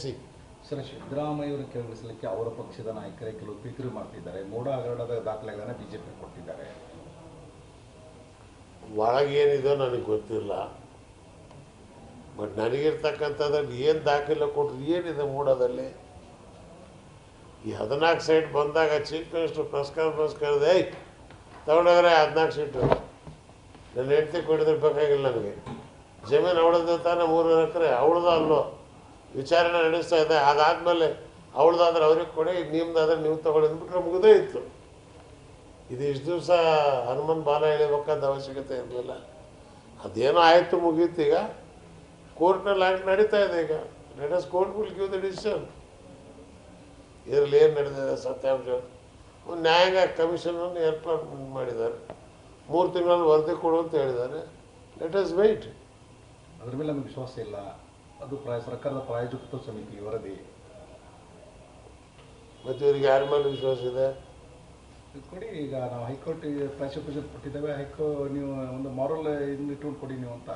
C. Sir, ಸಿದ್ದರಾಮಯ್ಯವರು ಕೆಳಗಿಳಿಸಲಿಕ್ಕೆ ಅವರ ಪಕ್ಷದ ನಾಯಕರೇ ಕೆಲವು ಪಿತೂರಿ ಮಾಡ್ತಿದ್ದಾರೆ. ಮೋಡ ಹಗರಣದ ದಾಖಲೆಗಳನ್ನು ಬಿಜೆಪಿ ಕೊಟ್ಟಿದ್ದಾರೆ. ಒಳಗೇನಿದೋ ನನಗೆ ಗೊತ್ತಿಲ್ಲ. ಬಟ್ ನನಗಿರ್ತಕ್ಕಂಥದ್ರಲ್ಲಿ ಏನು ದಾಖಲೆ ಕೊಟ್ಟರು ಏನಿದೆ ಮೂಡೋದಲ್ಲಿ? ಈ 14 ಸೀಟ್ ಬಂದಾಗ ಚೀಫ್ ಮಿನಿಸ್ಟರ್ ಪ್ರೆಸ್ ಕಾನ್ಫರೆನ್ಸ್ ಕರೆದೆ, ತಗೊಂಡೋಗ್ರೆ 14 ಸೀಟು ನನ್ನ ಹೆಂಡತಿ ಕೊಡಿದ್ರೆ ಬೇಕಾಗಿಲ್ಲ ನನಗೆ. ಜಮೀನು ಅವಳದ್ದು ತಾನೇ 3 ಎಕರೆ, ಅವಳದ ಅಲ್ಲೋ ವಿಚಾರಣೆ ನಡೆಸ್ತಾ ಇದೆ. ಅದಾದಮೇಲೆ ಅವಳದಾದ್ರೆ ಅವ್ರಿಗೆ ಕೊಡಿ, ನಿಮ್ದಾದ್ರೆ ನೀವು ತಗೊಳ್ಳಿ ಅಂದ್ಬಿಟ್ರೆ ಮುಗಿದೇ ಇತ್ತು. ಇದು ಇಷ್ಟು ದಿವಸ ಹನುಮನ್ ಬಾಲ ಎಳಿಬೇಕಾದ ಅವಶ್ಯಕತೆ ಇರಲಿಲ್ಲ. ಅದೇನೋ ಆಯಿತು, ಮುಗೀತು. ಈಗ ಕೋರ್ಟ್ನಲ್ಲಿ ಆಗಿ ನಡೀತಾ ಇದೆ. ಈಗ let us court will give the decision. ಇದರಲ್ಲಿ ಏನು ನಡೆದಿದೆ ಸತ್ಯಾಂಶ. ಒಂದು ನ್ಯಾಯಾಂಗ ಕಮಿಷನನ್ನು ಏರ್ಪಾಡು ಮಾಡಿದ್ದಾರೆ. 3 ತಿಂಗಳಲ್ಲಿ ವರದಿ ಕೊಡು ಅಂತ ಹೇಳಿದ್ದಾರೆ. Let us wait. ಅದ್ರ ಮೇಲೆ ನಮಗೆ ವಿಶ್ವಾಸ ಇಲ್ಲ. ಅದು ಸರ್ಕಾರದ ಪ್ರಾಯೋಜಕತ್ವ ಸಮಿತಿ ವರದಿ. ಮತ್ತು ಇವ್ರಿಗೆ ಯಾರ ಮೇಲೆ ವಿಶ್ವಾಸ ಇದೆ? ಕೊಡಿ. ಈಗ ನಾವು ಹೈಕೋರ್ಟ್ ಪ್ರಾಸಿಕ್ಯೂಷನ್ ಕೊಟ್ಟಿದ್ದೇವೆ. ನೀವು ಒಂದು ಮಾರಲ್ ಇಟ್ಕೊಂಡು ಕೊಡಿ ನೀವು ಅಂತ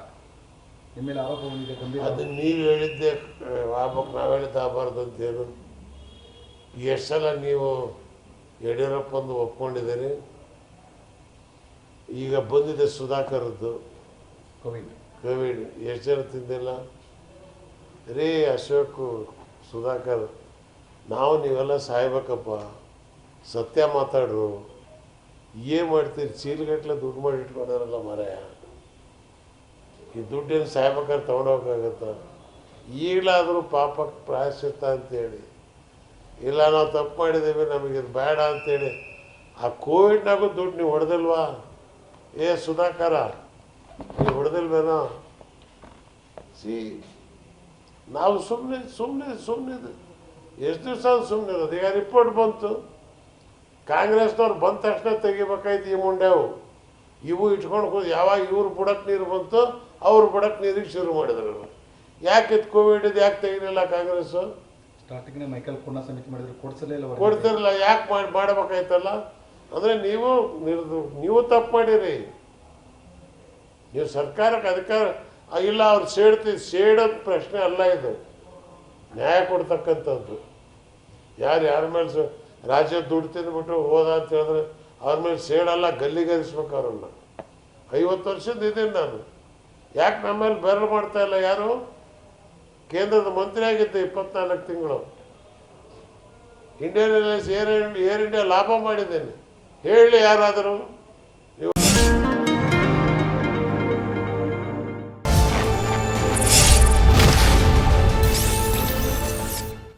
ನಿಮ್ಮ ಮೇಲೆ ಆರೋಪ ಬಂದಿದೆ ಗಂಭೀರ. ಅದನ್ನು ನೀವು ಹೇಳಿದ್ದೆ ಆಗ್ಬೇಕು, ನಾವು ಹೇಳಿದ್ದು ಆಗಬಾರ್ದು ಅಂತೇನು? ಎಷ್ಟು ಸಲ ನೀವು ಯಡಿಯೂರಪ್ಪಂದು ಒಪ್ಕೊಂಡಿದ್ದೀರಿ? ಈಗ ಬಂದಿದೆ ಸುಧಾಕರ್ದು ಕೋವಿಡ್. ಎಷ್ಟು ಜನ ತಿಂದಿಲ್ಲ ರೀ? ಅಶೋಕ್, ಸುಧಾಕರ್, ನಾವು ನೀವೆಲ್ಲ ಸಾಯ್ಬೇಕಪ್ಪ, ಸತ್ಯ ಮಾತಾಡ್ರು. ಏನು ಮಾಡ್ತೀರಿ? ಚೀಲಗಟ್ಟಲೆ ದುಡ್ಡು ಮಾಡಿ ಇಟ್ಕೊಂಡಾರಲ್ಲ ಮರೆಯ. ಈ ದುಡ್ಡೇನು ಸಾಯ್ಬೇಕಾದ್ರೆ ತೊಗೊಂಡೋಗಕ್ಕಾಗತ್ತ? ಈಗಲಾದರೂ ಪಾಪಕ್ಕೆ ಪ್ರಾಯಶ್ಚಿತ್ತ ಅಂತೇಳಿ, ಇಲ್ಲ ನಾವು ತಪ್ಪು ಮಾಡಿದ್ದೀವಿ ನಮಗಿದು ಬೇಡ ಅಂತೇಳಿ ಆ ಕೋವಿಡ್ನಾಗೂ ದುಡ್ಡು ನೀವು ಹೊಡೆದಿಲ್ವಾ? ಸುಧಾಕರ, ನೀವು ಹೊಡೆದಿಲ್ವೇನೋ? ನಾವು ಸುಮ್ಮನೆ ಎಷ್ಟು ದಿವಸ ಸುಮ್ಮನೆ ಇರೋದು? ಈಗ ರಿಪೋರ್ಟ್ ಬಂತು, ಕಾಂಗ್ರೆಸ್ನವ್ರು ಬಂದ ತಕ್ಷಣ ತೆಗಿಬೇಕಾಯ್ತು ಈ ಮುಂಡೆವು. ಇವು ಇಟ್ಕೊಂಡು ಹೋಗಿ ಯಾವಾಗ ಇವ್ರು ಬುಡಕ್ಕೆ ನೀರು ಬಂತು ಅವ್ರು ಬುಡಕ್ಕೆ ನೀರಿಗೆ ಶುರು ಮಾಡಿದ್ರು. ಯಾಕೆ ಇದು ಕೋವಿಡ್ ಇದು ಯಾಕೆ ತೆಗಿಲಿಲ್ಲ ಕಾಂಗ್ರೆಸ್ಸು? ಸ್ಟಾರ್ಟಿಂಗ್ ಮೈಕಲ್ ಪೂರ್ಣ ಸಮಿತಿ ಮಾಡಿದ್ರು, ಕೊಡ್ತಿರಲಿಲ್ಲ. ಯಾಕೆ ಮಾಡಬೇಕಾಯ್ತಲ್ಲ? ಅಂದರೆ ನೀವು ತಪ್ಪು ಮಾಡಿರಿ. ನೀವು ಸರ್ಕಾರಕ್ಕೆ ಅಧಿಕಾರ ಇಲ್ಲ, ಅವ್ರು ಸೇಡೋದು ಪ್ರಶ್ನೆ ಅಲ್ಲ. ಇದು ನ್ಯಾಯ ಕೊಡ್ತಕ್ಕಂಥದ್ದು. ಯಾರ ಮೇಲೆ ರಾಜ್ಯದ ದುಡ್ಡು ತಿಂದ್ಬಿಟ್ಟು ಹೋದ ಅಂತ ಹೇಳಿದ್ರೆ ಅವ್ರ ಮೇಲೆ ಸೇಡಲ್ಲ, ಗಲ್ಲಿಗೇರಿಸ್ಬೇಕು ಅವ್ರನ್ನ. 50 ವರ್ಷದ ಇದ್ದೀನಿ ನಾನು. ಯಾಕೆ ನಮ್ಮ ಮೇಲೆ ಬೆರಳು ಮಾಡ್ತಾ ಇಲ್ಲ? ಯಾರು ಕೇಂದ್ರದ ಮಂತ್ರಿ ಆಗಿದ್ದೆ 24 ತಿಂಗಳು. ಇಂಡಿಯನ್ ಏರ್ಲೈನ್ಸ್ ಏರ್ ಇಂಡಿಯಾ ಲಾಭ ಮಾಡಿದ್ದೇನೆ ಹೇಳಿ ಯಾರಾದರೂ?